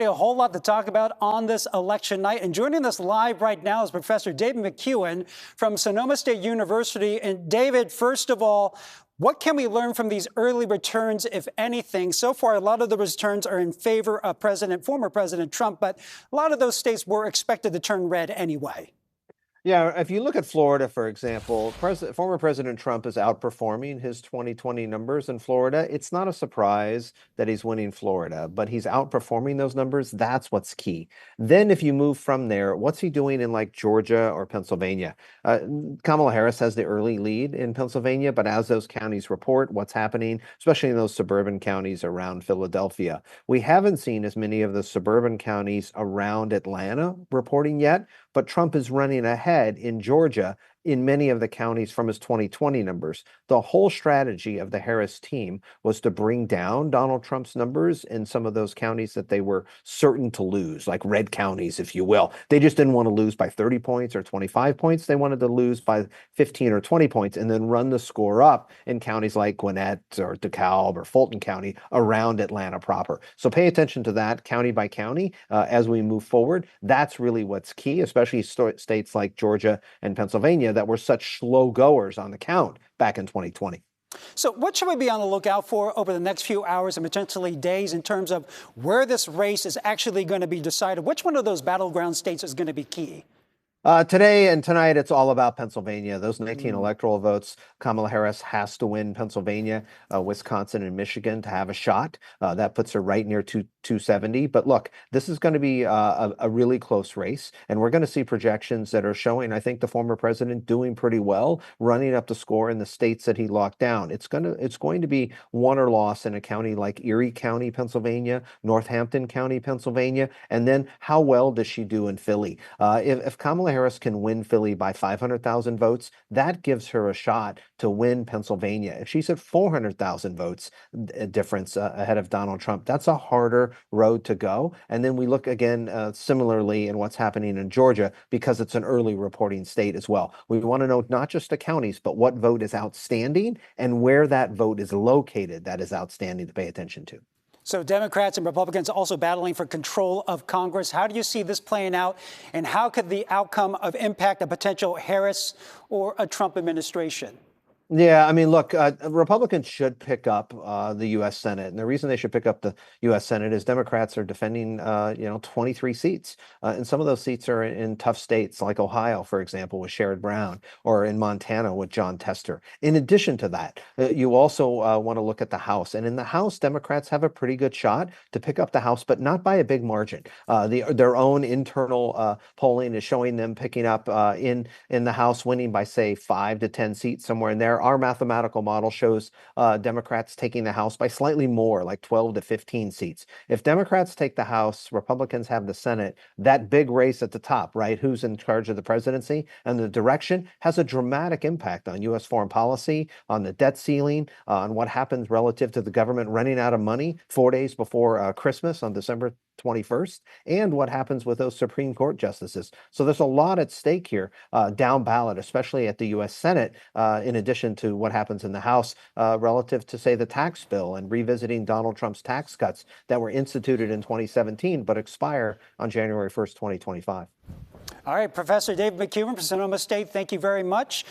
A whole lot to talk about on this election night. And joining us live right now is Professor David McCuan from Sonoma State University. And David, first of all, what can we learn from these early returns, if anything? So far, a lot of the returns are in favor of former President Trump, but a lot of those states were expected to turn red anyway. Yeah, if you look at Florida, for example, former President Trump is outperforming his 2020 numbers in Florida. It's not a surprise that he's winning Florida, but he's outperforming those numbers. That's what's key. Then if you move from there, what's he doing in like Georgia or Pennsylvania? Kamala Harris has the early lead in Pennsylvania, but as those counties report what's happening, especially in those suburban counties around Philadelphia, we haven't seen as many of the suburban counties around Atlanta reporting yet, but Trump is running ahead in Georgia in many of the counties from his 2020 numbers. The whole strategy of the Harris team was to bring down Donald Trump's numbers in some of those counties that they were certain to lose, like red counties, if you will. They just didn't want to lose by 30 points or 25 points. They wanted to lose by 15 or 20 points and then run the score up in counties like Gwinnett or DeKalb or Fulton County around Atlanta proper. So pay attention to that county by county as we move forward. That's really what's key, especially states like Georgia and Pennsylvania that were such slow goers on the count back in 2020. So what should we be on the lookout for over the next few hours and potentially days in terms of where this race is actually going to be decided? Which one of those battleground states is going to be key? Today and tonight, it's all about Pennsylvania. Those 19 electoral votes, Kamala Harris has to win Pennsylvania, Wisconsin, and Michigan to have a shot. That puts her right near 270. But look, this is going to be a really close race, and we're going to see projections that are showing, I think, the former president doing pretty well, running up the score in the states that he locked down. It's going to be won or lost in a county like Erie County, Pennsylvania, Northampton County, Pennsylvania, and then how well does she do in Philly? If Kamala Harris can win Philly by 500,000 votes, that gives her a shot to win Pennsylvania. If she's at 400,000 votes difference ahead of Donald Trump, that's a harder road to go. And then we look again similarly in what's happening in Georgia because it's an early reporting state as well. We want to know not just the counties, but what vote is outstanding and where that vote is located that is outstanding to pay attention to. So Democrats and Republicans also battling for control of Congress. How do you see this playing out? And how could the outcome of impact a potential Harris or a Trump administration? Yeah, I mean, look, Republicans should pick up the U.S. Senate. And the reason they should pick up the U.S. Senate is Democrats are defending, 23 seats. And some of those seats are in tough states like Ohio, for example, with Sherrod Brown, or in Montana with John Tester. In addition to that, you also want to look at the House. And in the House, Democrats have a pretty good shot to pick up the House, but not by a big margin. Their own internal polling is showing them picking up in the House, winning by, say, 5 to 10 seats, somewhere in there. Our mathematical model shows Democrats taking the House by slightly more, like 12 to 15 seats. If Democrats take the House, Republicans have the Senate, that big race at the top, right, who's in charge of the presidency and the direction, has a dramatic impact on U.S. foreign policy, on the debt ceiling, on what happens relative to the government running out of money 4 days before Christmas on December 21st, and what happens with those Supreme Court justices. So there's a lot at stake here down ballot, especially at the U.S. Senate, in addition to what happens in the House relative to, say, the tax bill and revisiting Donald Trump's tax cuts that were instituted in 2017 but expire on January 1st, 2025. All right, Professor David McCuan from Sonoma State, thank you very much.